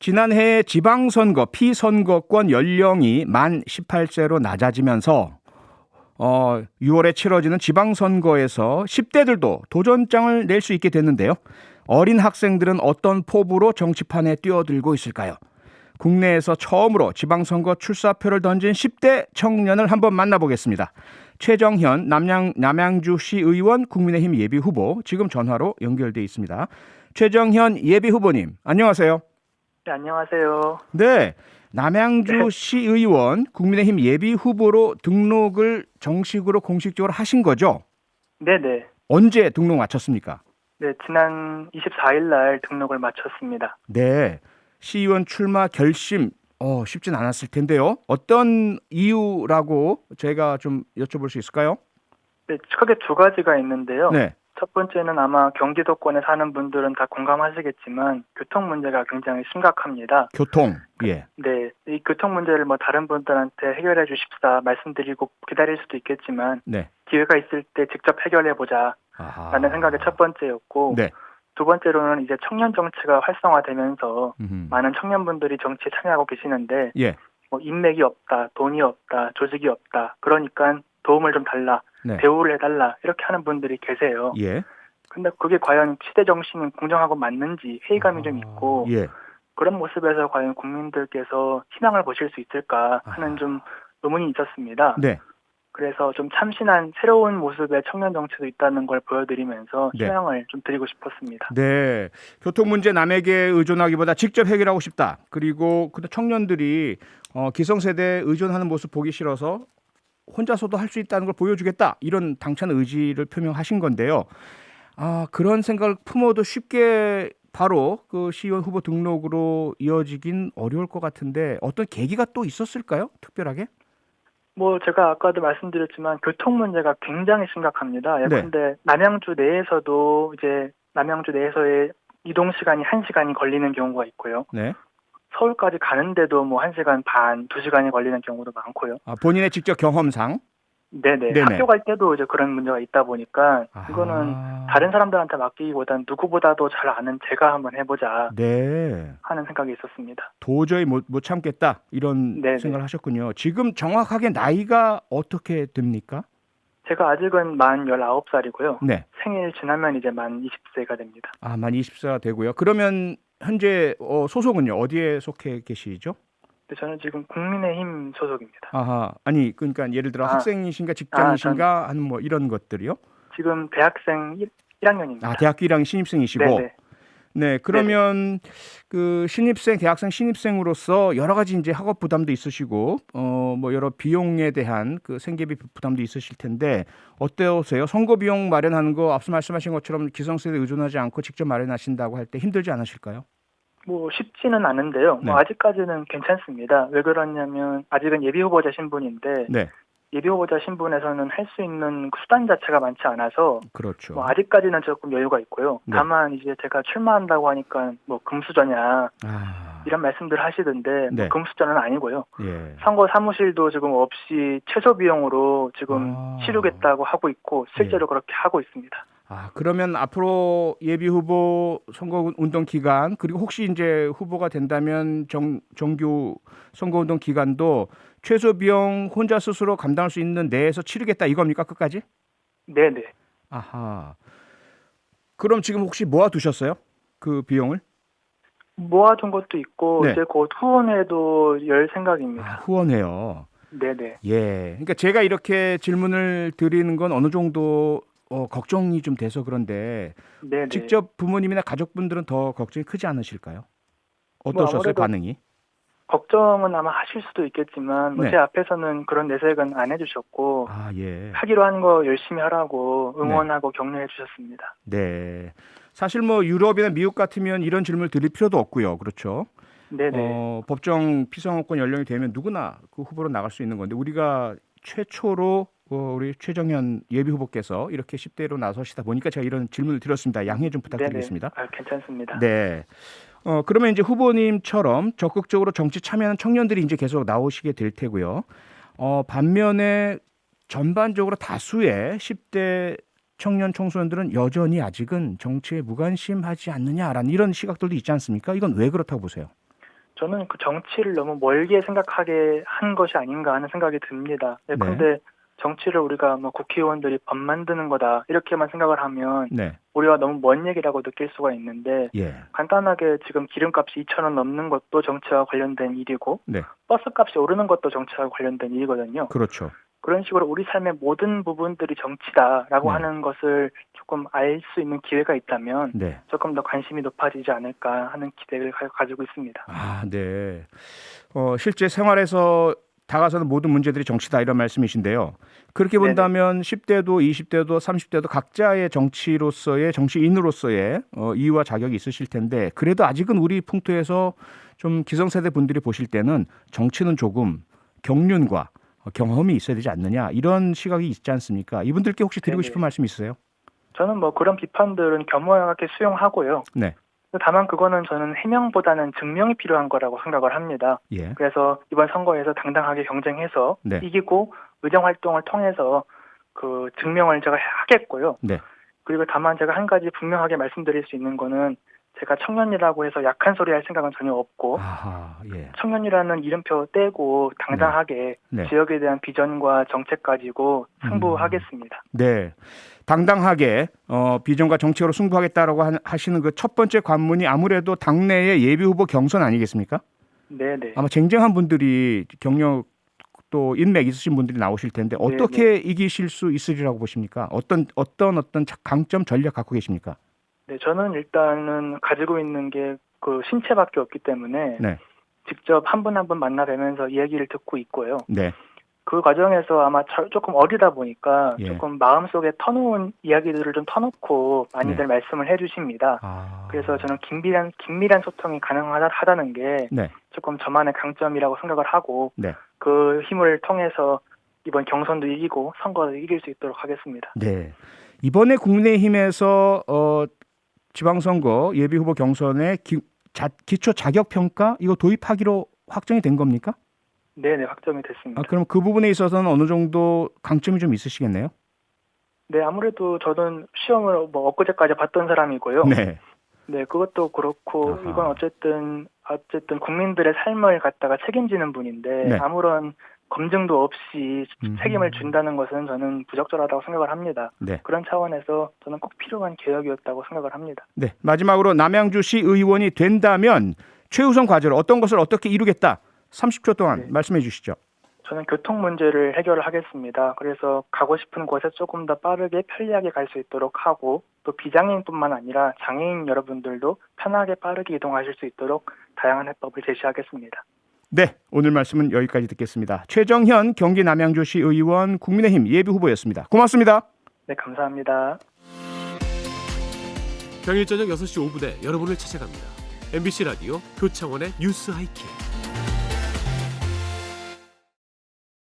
지난해 지방선거 피선거권 연령이 만 18세로 낮아지면서 6월에 치러지는 지방선거에서 10대들도 도전장을 낼 수 있게 됐는데요. 어린 학생들은 어떤 포부로 정치판에 뛰어들고 있을까요? 국내에서 처음으로 지방선거 출사표를 던진 10대 청년을 한번 만나보겠습니다. 최정현 남양주시 의원 국민의힘 예비후보 지금 전화로 연결돼 있습니다. 최정현 예비후보님 안녕하세요. 네, 안녕하세요. 네, 남양주시 의원 국민의힘 예비후보로 등록을 정식으로 공식적으로 하신 거죠? 네네. 언제 등록 마쳤습니까? 네, 지난 24일 날 등록을 마쳤습니다. 네, 시의원 출마 결심 쉽진 않았을 텐데요. 어떤 이유라고 저희가 좀 여쭤볼 수 있을까요? 네, 크게 두 가지가 있는데요. 네. 첫 번째는 아마 경기도권에 사는 분들은 다 공감하시겠지만 교통 문제가 굉장히 심각합니다. 교통, 예. 네, 이 교통 문제를 다른 분들한테 해결해 주십사 말씀드리고 기다릴 수도 있겠지만 네. 기회가 있을 때 직접 해결해 보자라는 생각이 첫 번째였고 네. 두 번째로는 이제 청년 정치가 활성화되면서 음흠. 많은 청년분들이 정치에 참여하고 계시는데 예. 인맥이 없다, 돈이 없다, 조직이 없다. 그러니까 도움을 좀 달라, 네. 대우를 해달라 이렇게 하는 분들이 계세요. 예. 근데 그게 과연 시대 정신이 공정하고 맞는지 회의감이 좀 있고 예. 그런 모습에서 과연 국민들께서 희망을 보실 수 있을까 하는 좀 의문이 있었습니다. 네. 그래서 좀 참신한 새로운 모습의 청년 정치도 있다는 걸 보여드리면서 네. 희망을 좀 드리고 싶었습니다. 네, 교통 문제 남에게 의존하기보다 직접 해결하고 싶다. 그리고 청년들이 기성세대에 의존하는 모습 보기 싫어서 혼자서도 할 수 있다는 걸 보여주겠다. 이런 당찬 의지를 표명하신 건데요. 그런 생각을 품어도 쉽게 바로 그 시의원 후보 등록으로 이어지긴 어려울 것 같은데 어떤 계기가 또 있었을까요? 특별하게? 제가 아까도 말씀드렸지만 교통 문제가 굉장히 심각합니다. 네. 예컨대 남양주 내에서도 이제 남양주 내에서의 이동 시간이 1시간이 걸리는 경우가 있고요. 네. 서울까지 가는데도 1시간 반, 2시간이 걸리는 경우도 많고요. 본인의 직접 경험상? 네네. 네네. 학교 갈 때도 이제 그런 문제가 있다 보니까 이거는 다른 사람들한테 맡기기보다는 누구보다도 잘 아는 제가 한번 해보자 네. 하는 생각이 있었습니다. 도저히 못 참겠다 이런 네네. 생각을 하셨군요. 지금 정확하게 나이가 어떻게 됩니까? 제가 아직은 만 19살이고요. 네. 생일 지나면 이제 만 20세가 됩니다. 만 20세가 되고요. 그러면 현재 소속은요? 어디에 속해 계시죠? 저는 지금 국민의힘 소속입니다. 아니 그러니까 예를 들어 학생이신가 직장이신가 하는 이런 것들이요? 지금 대학생 1학년입니다. 대학교 1학년 신입생이시고. 네네. 네, 그러면 그 대학생 신입생으로서 여러 가지 이제 학업 부담도 있으시고 여러 비용에 대한 그 생계비 부담도 있으실 텐데 어떠세요? 선거 비용 마련하는 거 앞서 말씀하신 것처럼 기성세대에 의존하지 않고 직접 마련하신다고 할 때 힘들지 않으실까요? 쉽지는 않은데요. 네. 아직까지는 괜찮습니다. 왜 그러냐면 아직은 예비후보자 신분인데 네. 예비후보자 신분에서는 할 수 있는 수단 자체가 많지 않아서 그렇죠. 아직까지는 조금 여유가 있고요. 네. 다만 이제 제가 출마한다고 하니까 금수저냐 이런 말씀들 하시던데 네. 금수저는 아니고요. 예. 선거 사무실도 지금 없이 최소 비용으로 지금 치르겠다고 하고 있고 실제로 그렇게 하고 있습니다. 그러면 앞으로 예비 후보 선거 운동 기간 그리고 혹시 이제 후보가 된다면 정규 선거 운동 기간도 최소 비용 혼자 스스로 감당할 수 있는 내에서 치르겠다 이겁니까 끝까지? 네네. 그럼 지금 혹시 모아두셨어요? 그 비용을? 모아둔 것도 있고 네. 이제 곧 후원회도 열 생각입니다. 후원해요. 네네. 예. 그러니까 제가 이렇게 질문을 드리는 건 어느 정도 걱정이 좀 돼서 그런데 네네. 직접 부모님이나 가족분들은 더 걱정이 크지 않으실까요? 어떠셨어요 아무래도 반응이? 걱정은 아마 하실 수도 있겠지만 네. 제 앞에서는 그런 내색은 안 해주셨고 예. 하기로 한 거 열심히 하라고 응원하고 격려해 주셨습니다. 네. 사실 유럽이나 미국 같으면 이런 질문을 드릴 필요도 없고요. 그렇죠? 네네. 법정 피선거권 연령이 되면 누구나 그 후보로 나갈 수 있는 건데 우리가 최초로 우리 최정현 예비 후보께서 이렇게 10대로 나서시다 보니까 제가 이런 질문을 드렸습니다. 양해 좀 부탁드리겠습니다. 네네. 괜찮습니다. 네. 그러면 이제 후보님처럼 적극적으로 정치 참여하는 청년들이 이제 계속 나오시게 될 테고요. 반면에 전반적으로 다수의 10대 청년 청소년들은 여전히 아직은 정치에 무관심하지 않느냐라는 이런 시각들도 있지 않습니까? 이건 왜 그렇다고 보세요? 저는 그 정치를 너무 멀게 생각하게 한 것이 아닌가 하는 생각이 듭니다. 네. 그런데 정치를 우리가 뭐 국회의원들이 법 만드는 거다 이렇게만 생각을 하면 네. 우리가 너무 먼 얘기라고 느낄 수가 있는데 예. 간단하게 지금 기름값이 2,000원 넘는 것도 정치와 관련된 일이고 네. 버스값이 오르는 것도 정치와 관련된 일이거든요. 그렇죠. 그런 식으로 우리 삶의 모든 부분들이 정치다라고 네. 하는 것을 조금 알 수 있는 기회가 있다면 네. 조금 더 관심이 높아지지 않을까 하는 기대를 가지고 있습니다. 아, 네. 실제 생활에서 다가서는 모든 문제들이 정치다 이런 말씀이신데요. 그렇게 네네. 본다면 10대도 20대도 30대도 각자의 정치로서의 정치인으로서의 이유와 자격이 있으실 텐데 그래도 아직은 우리 풍토에서 좀 기성세대 분들이 보실 때는 정치는 조금 경륜과 경험이 있어야 되지 않느냐 이런 시각이 있지 않습니까? 이분들께 혹시 드리고 네네. 싶은 말씀 있으세요? 저는 뭐 그런 비판들은 겸허하게 수용하고요. 네. 다만 그거는 저는 해명보다는 증명이 필요한 거라고 생각을 합니다. 예. 그래서 이번 선거에서 당당하게 경쟁해서 네. 이기고 의정 활동을 통해서 그 증명을 제가 하겠고요. 네. 그리고 다만 제가 한 가지 분명하게 말씀드릴 수 있는 거는 제가 청년이라고 해서 약한 소리 할 생각은 전혀 없고 아하, 예. 청년이라는 이름표 떼고 당당하게 네. 지역에 대한 비전과 정책 가지고 승부하겠습니다. 네. 당당하게 비전과 정책으로 승부하겠다라고 하시는 그 첫 번째 관문이 아무래도 당내의 예비 후보 경선 아니겠습니까? 네네. 아마 쟁쟁한 분들이 경력 또 인맥 있으신 분들이 나오실 텐데 어떻게 이기실 수 있으리라고 보십니까? 어떤 강점 전략 갖고 계십니까? 네, 저는 일단은 가지고 있는 게 그 신체밖에 없기 때문에 네. 직접 한 분 한 분 만나뵈면서 이야기를 듣고 있고요. 네. 그 과정에서 아마 조금 어리다 보니까 예. 조금 마음속에 터놓은 이야기들을 좀 터놓고 많이들 말씀을 해주십니다. 아. 그래서 저는 긴밀한 소통이 가능하다는 게 네. 조금 저만의 강점이라고 생각을 하고 네. 그 힘을 통해서 이번 경선도 이기고 선거도 이길 수 있도록 하겠습니다. 네. 이번에 국민의힘에서 지방선거 예비후보 경선에 기초 자격 평가 이거 도입하기로 확정이 된 겁니까? 네네, 확정이 됐습니다. 그럼 그 부분에 있어서는 어느 정도 강점이 좀 있으시겠네요? 네, 아무래도 저는 시험을 뭐 엊그제까지 봤던 사람이고요. 네. 네, 그것도 그렇고 아하. 이건 어쨌든 국민들의 삶을 갖다가 책임지는 분인데 네. 아무런 검증도 없이 책임을 준다는 것은 저는 부적절하다고 생각을 합니다. 네. 그런 차원에서 저는 꼭 필요한 개혁이었다고 생각을 합니다. 네. 마지막으로 남양주시 의원이 된다면 최우선 과제로 어떤 것을 어떻게 이루겠다. 30초 동안 말씀해 주시죠. 저는 교통 문제를 해결을 하겠습니다. 그래서 가고 싶은 곳에 조금 더 빠르게 편리하게 갈 수 있도록 하고 또 비장애인뿐만 아니라 장애인 여러분들도 편하게 빠르게 이동하실 수 있도록 다양한 해법을 제시하겠습니다. 네, 오늘 말씀은 여기까지 듣겠습니다. 최정현 경기 남양주시 의원 국민의힘 예비후보였습니다. 고맙습니다. 네, 감사합니다. 평일 저녁 6시 5분에 여러분을 찾아갑니다. MBC 라디오 교창원의 뉴스 하이킥.